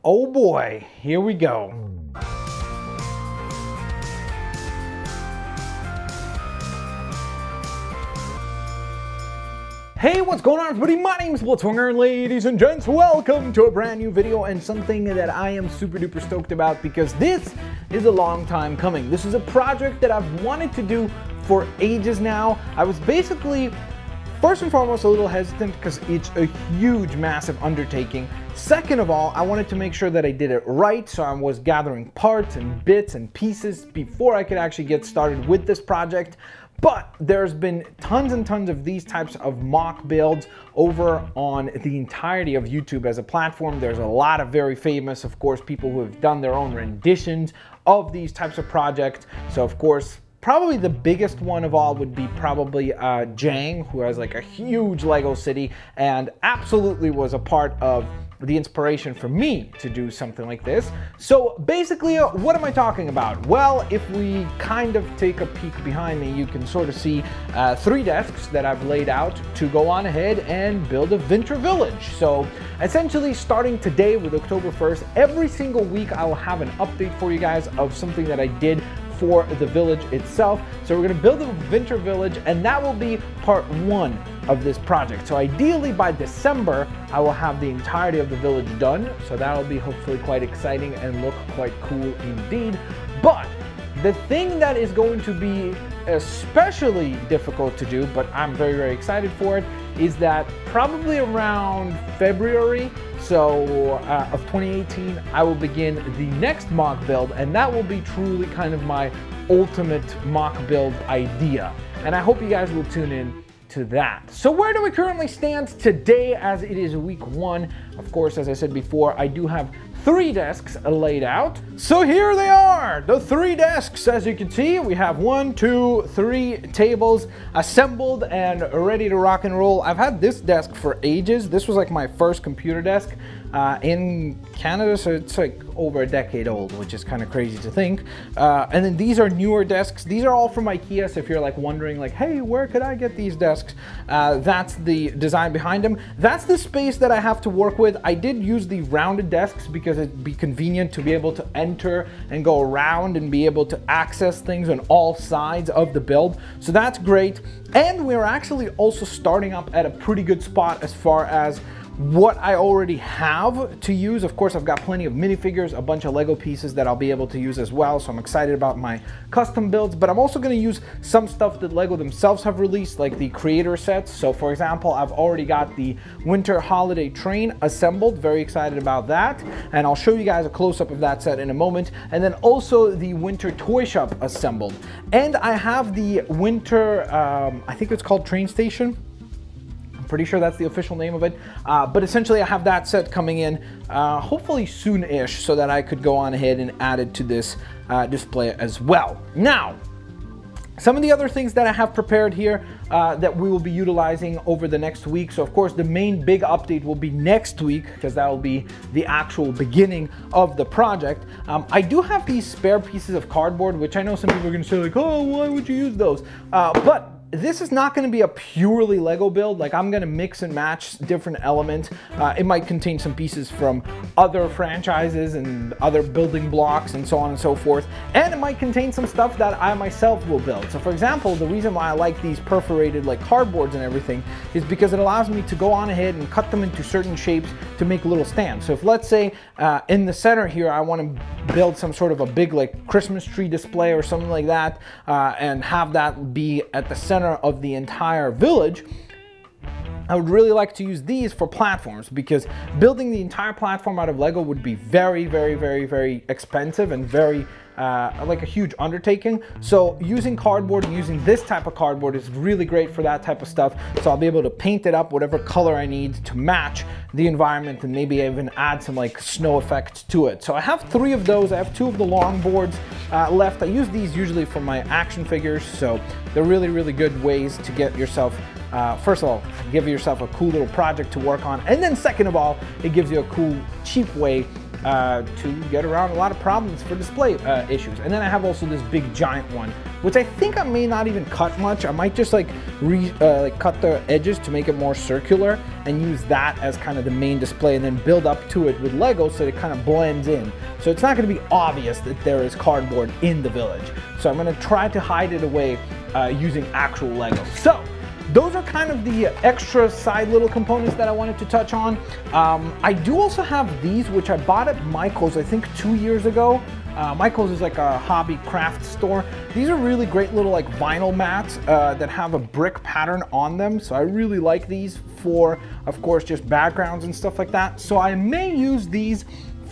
Oh boy, here we go. Hey, what's going on everybody? My name is Blitzwinger, and ladies and gents, welcome to a brand new video and something that I am super duper stoked about because this is a long time coming. This is a project that I've wanted to do for ages now. I was basically, first and foremost, a little hesitant because it's a huge, massive undertaking. Second of all, I wanted to make sure that I did it right, so I was gathering parts and bits and pieces before I could actually get started with this project. But there's been tons and tons of these types of mock builds over on the entirety of YouTube as a platform. There's a lot of very famous, of course, people who have done their own renditions of these types of projects. So of course, probably the biggest one of all would be probably Jang, who has like a huge Lego city and absolutely was a part of the inspiration for me to do something like this. So basically, what am I talking about? Well, if we kind of take a peek behind me, you can sort of see 3 desks that I've laid out to go on ahead and build a winter village. So essentially, starting today with October 1st, every single week I will have an update for you guys of something that I did for the village itself. So we're gonna build a winter village, and that will be part 1 of this project. So ideally by December, I will have the entirety of the village done. So that'll be hopefully quite exciting and look quite cool indeed. But the thing that is going to be especially difficult to do, but I'm very, very excited for it, is that probably around February, of 2018, I will begin the next mock build, and that will be truly kind of my ultimate mock build idea. And I hope you guys will tune in to that. So where do we currently stand today as it is week 1? Of course, as I said before, I do have 3 desks laid out. So here they are, the 3 desks. As you can see, we have 1, 2, 3 tables assembled and ready to rock and roll. I've had this desk for ages. This was like my first computer desk in Canada, so it's like over a decade old, which is kind of crazy to think. And then these are newer desks. These are all from IKEA, so if you're like wondering like, hey, where could I get these desks? That's the design behind them. That's the space that I have to work with. I did use the rounded desks because it'd be convenient to be able to enter and go around and be able to access things on all sides of the build. So that's great. And we're actually also starting up at a pretty good spot as far as what I already have to use. Of course, I've got plenty of minifigures, a bunch of Lego pieces that I'll be able to use as well, so I'm excited about my custom builds, but I'm also going to use some stuff that Lego themselves have released, like the creator sets. So for example, I've already got the winter holiday train assembled, very excited about that, and I'll show you guys a close-up of that set in a moment, and then also the winter toy shop assembled. And I have the winter, I think it's called train station. Pretty sure that's the official name of it, but essentially I have that set coming in hopefully soon-ish, so that I could go on ahead and add it to this display as well. Now, some of the other things that I have prepared here that we will be utilizing over the next week. So of course the main big update will be next week, because that will be the actual beginning of the project. I do have these spare pieces of cardboard, which I know some people are going to say like, oh, why would you use those? But this is not going to be a purely Lego build. Like, I'm going to mix and match different elements. It might contain some pieces from other franchises and other building blocks and so on and so forth. And it might contain some stuff that I myself will build. So for example, the reason why I like these perforated like cardboards and everything is because it allows me to go on ahead and cut them into certain shapes to make little stands. So if, let's say, in the center here, I want to build some sort of a big like Christmas tree display or something like that, and have that be at the center of the entire village, I would really like to use these for platforms, because building the entire platform out of Lego would be very, very, very, very expensive and very like a huge undertaking. So using cardboard and using this type of cardboard is really great for that type of stuff. So I'll be able to paint it up whatever color I need to match the environment, and maybe even add some like snow effects to it. So I have 3 of those. I have 2 of the long boards left. I use these usually for my action figures, so they're really, really good ways to get yourself first of all, give yourself a cool little project to work on, and then second of all, it gives you a cool, cheap way to get around a lot of problems for display issues. And then I have also this big giant one, which I think I may not even cut much. I might just like cut the edges to make it more circular and use that as kind of the main display, and then build up to it with Lego so it kind of blends in. So it's not going to be obvious that there is cardboard in the village. So I'm going to try to hide it away using actual Lego. So those are kind of the extra side little components that I wanted to touch on. I do also have these, which I bought at Michael's, I think 2 years ago. Michael's is like a hobby craft store. These are really great little like vinyl mats that have a brick pattern on them. So I really like these for, of course, just backgrounds and stuff like that. So I may use these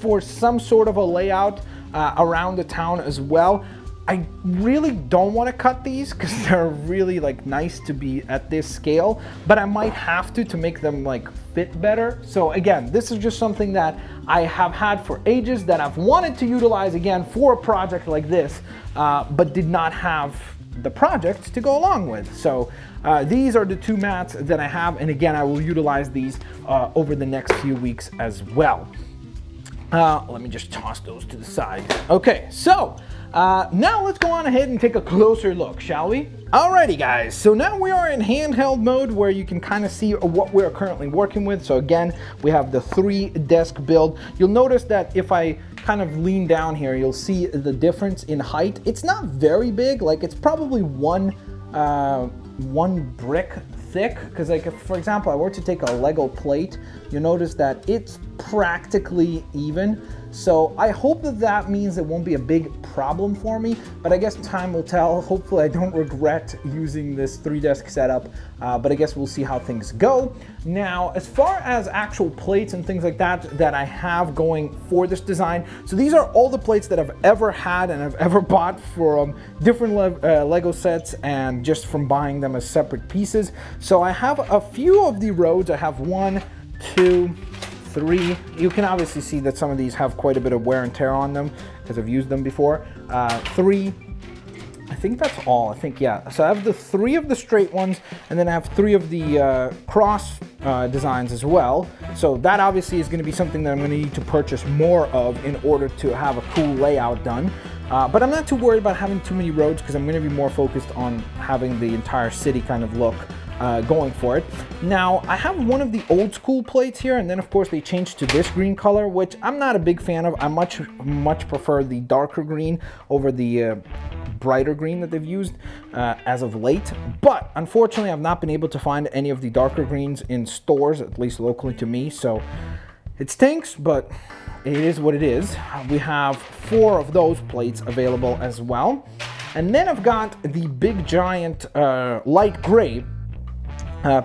for some sort of a layout around the town as well. I really don't want to cut these because they're really like nice to be at this scale, but I might have to make them like fit better. So again, this is just something that I have had for ages that I've wanted to utilize again for a project like this, but did not have the project to go along with. So these are the two mats that I have, and again, I will utilize these over the next few weeks as well. Let me just toss those to the side. Okay, so now let's go on ahead and take a closer look, shall we? Alrighty guys, so now we are in handheld mode where you can kind of see what we're currently working with. So again, we have the 3-desk build. You'll notice that if I kind of lean down here, you'll see the difference in height. It's not very big, like it's probably one brick thick, because like if, for example, I were to take a Lego plate, you'll notice that it's practically even. So I hope that that means it won't be a big problem for me, but I guess time will tell. Hopefully I don't regret using this 3-desk setup, but I guess we'll see how things go. Now, as far as actual plates and things like that that I have going for this design, so these are all the plates that I've ever had and I've ever bought from different Lego sets and just from buying them as separate pieces. So I have a few of the roads. I have 1, 2, 3. You can obviously see that some of these have quite a bit of wear and tear on them because I've used them before. 3, I think that's all. I think, yeah. So I have the 3 of the straight ones, and then I have 3 of the cross designs as well. So that obviously is going to be something that I'm going to need to purchase more of in order to have a cool layout done. But I'm not too worried about having too many roads because I'm going to be more focused on having the entire city kind of look going for it. Now, I have one of the old school plates here, and then of course they changed to this green color, which I'm not a big fan of. I much prefer the darker green over the brighter green that they've used as of late. But unfortunately, I've not been able to find any of the darker greens in stores, at least locally to me. So it stinks, but it is what it is. We have 4 of those plates available as well. And then I've got the big giant light gray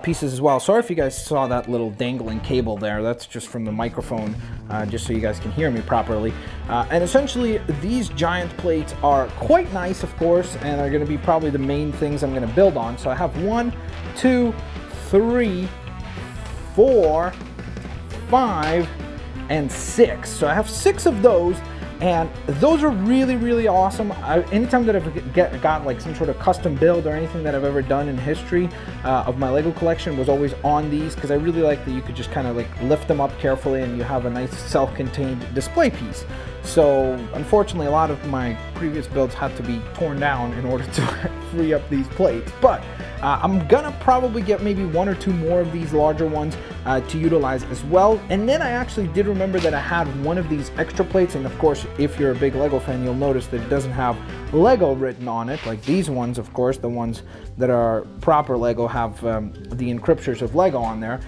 pieces as well. Sorry if you guys saw that little dangling cable there. That's just from the microphone, just so you guys can hear me properly. And essentially, these giant plates are quite nice, of course, and are going to be probably the main things I'm going to build on. So I have 1, 2, 3, 4, 5, and 6. So I have 6 of those. And those are really, really awesome. Anytime that I've got like some sort of custom build or anything that I've ever done in history of my Lego collection was always on these, because I really like that you could just kind of like lift them up carefully and you have a nice self-contained display piece. So unfortunately, a lot of my previous builds had to be torn down in order to free up these plates. But I'm gonna probably get maybe 1 or 2 more of these larger ones to utilize as well. And then I actually did remember that I had one of these extra plates, and of course, if you're a big Lego fan, you'll notice that it doesn't have Lego written on it, like these ones, of course. The ones that are proper Lego have the encryptures of Lego on there.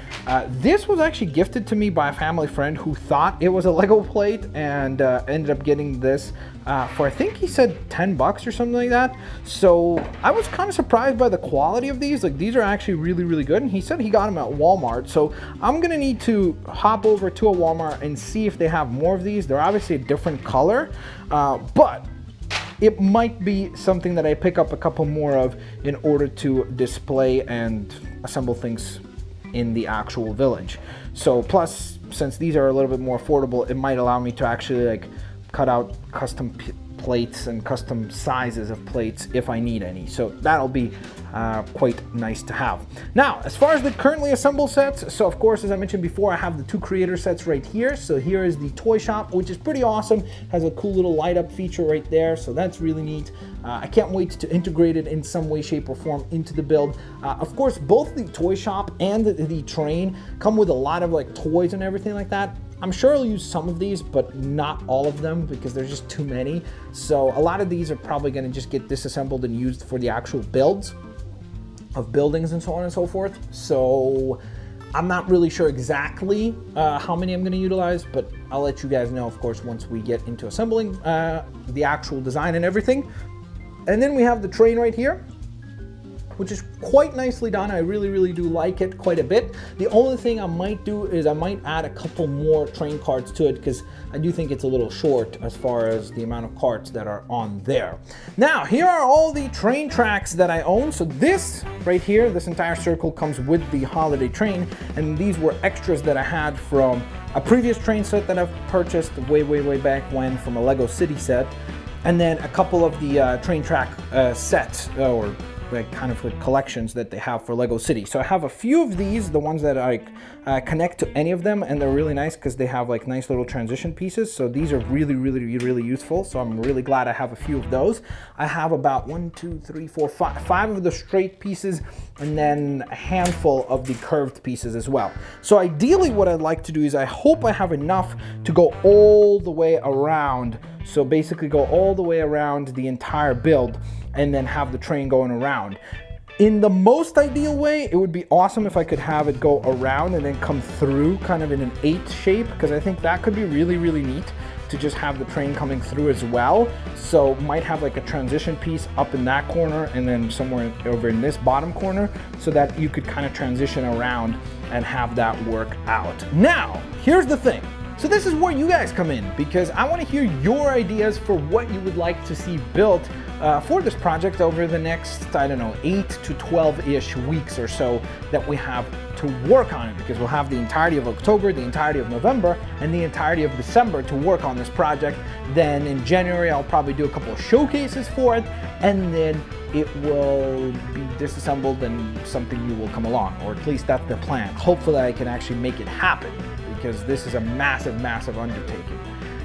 This was actually gifted to me by a family friend who thought it was a Lego plate, and ended up getting this for, I think he said 10 bucks or something like that. So I was kind of surprised by the quality of these. Like, these are actually really, really good. And he said he got them at Walmart. So I'm gonna need to hop over to a Walmart and see if they have more of these. They're obviously a different color, but it might be something that I pick up a couple more of in order to display and assemble things in the actual village. So plus, since these are a little bit more affordable, it might allow me to actually like cut out custom plates and custom sizes of plates if I need any. So that'll be quite nice to have. Now, as far as the currently assembled sets, so of course, as I mentioned before, I have the 2 creator sets right here. So here is the toy shop, which is pretty awesome. Has a cool little light up feature right there. So that's really neat. I can't wait to integrate it in some way, shape, or form into the build. Of course, both the toy shop and the train come with a lot of like toys and everything like that. I'm sure I'll use some of these, but not all of them because there's just too many. So a lot of these are probably going to just get disassembled and used for the actual builds of buildings and so on and so forth. So I'm not really sure exactly how many I'm going to utilize, but I'll let you guys know, of course, once we get into assembling the actual design and everything. And then we have the train right here, which is quite nicely done. I really do like it quite a bit. The only thing I might do is I might add a couple more train carts to it because I do think it's a little short as far as the amount of carts that are on there. Now, here are all the train tracks that I own. So this right here, this entire circle comes with the holiday train, and these were extras that I had from a previous train set that I've purchased way back when from a Lego City set, and then a couple of the train track sets or like kind of like collections that they have for Lego City. So I have a few of these, the ones that I connect to any of them, and they're really nice because they have like nice little transition pieces. So these are really useful. So I'm really glad I have a few of those. I have about 1, 2, 3, 4, 5 of the straight pieces, and then a handful of the curved pieces as well. So ideally what I'd like to do is I hope I have enough to go all the way around. So basically go all the way around the entire build and then have the train going around. In the most ideal way, it would be awesome if I could have it go around and then come through kind of in an 8 shape, because I think that could be really neat to just have the train coming through as well. So might have like a transition piece up in that corner and then somewhere over in this bottom corner so that you could kind of transition around and have that work out. Now, here's the thing. So this is where you guys come in, because I want to hear your ideas for what you would like to see built for this project over the next, I don't know, 8 to 12-ish weeks or so that we have to work on it, because we'll have the entirety of October, the entirety of November, and the entirety of December to work on this project. Then in January, I'll probably do a couple of showcases for it, and then it will be disassembled and something new will come along, or at least that's the plan. Hopefully I can actually make it happen, because this is a massive undertaking.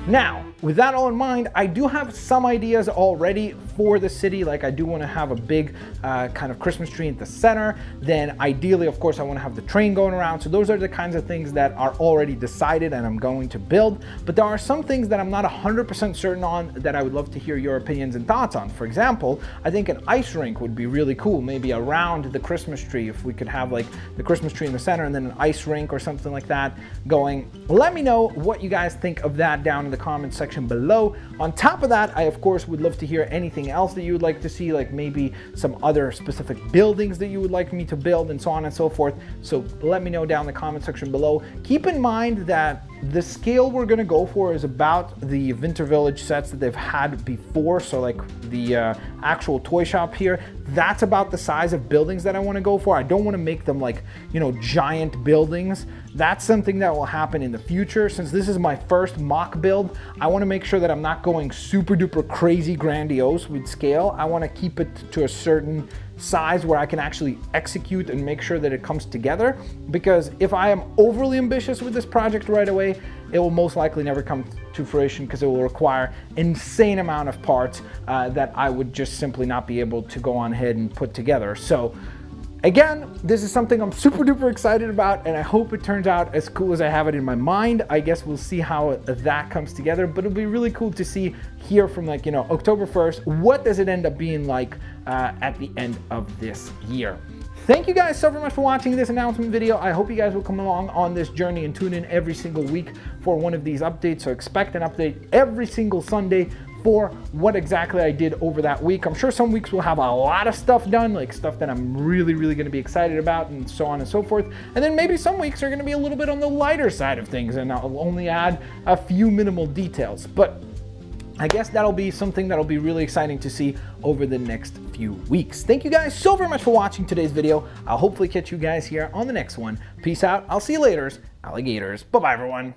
Now, with that all in mind, I do have some ideas already for the city. Like I do want to have a big kind of Christmas tree at the center. Then ideally, of course, I want to have the train going around. So those are the kinds of things that are already decided and I'm going to build. But there are some things that I'm not 100% certain on that I would love to hear your opinions and thoughts on. For example, I think an ice rink would be really cool, maybe around the Christmas tree, if we could have like the Christmas tree in the center and then an ice rink or something like that going. Let me know what you guys think of that down in the comments section below. On top of that, I of course would love to hear anything else that you would like to see, like maybe some other specific buildings that you would like me to build and so on and so forth. So let me know down in the comment section below. Keep in mind that the scale we're going to go for is about the Winter Village sets that they've had before. So like the actual toy shop here, that's about the size of buildings that I want to go for. I don't want to make them like, you know, giant buildings. That's something that will happen in the future. Since this is my first mock build, I want to make sure that I'm not going super duper crazy grandiose with scale. I want to keep it to a certain size where I can actually execute and make sure that it comes together, because if I am overly ambitious with this project right away, it will most likely never come to fruition, because it will require insane amount of parts that I would just simply not be able to go on ahead and put together. So again, this is something I'm super duper excited about, and I hope it turns out as cool as I have it in my mind. I guess we'll see how that comes together, but it'll be really cool to see here from like, you know, October 1st, what does it end up being like at the end of this year. Thank you guys so very much for watching this announcement video. I hope you guys will come along on this journey and tune in every single week for one of these updates. So expect an update every single Sunday for what exactly I did over that week. I'm sure some weeks will have a lot of stuff done, like stuff that I'm really going to be excited about and so on and so forth. And then maybe some weeks are going to be a little bit on the lighter side of things and I'll only add a few minimal details. But I guess that'll be something that'll be really exciting to see over the next few weeks. Thank you guys so very much for watching today's video. I'll hopefully catch you guys here on the next one. Peace out. I'll see you later, alligators. Bye-bye, everyone.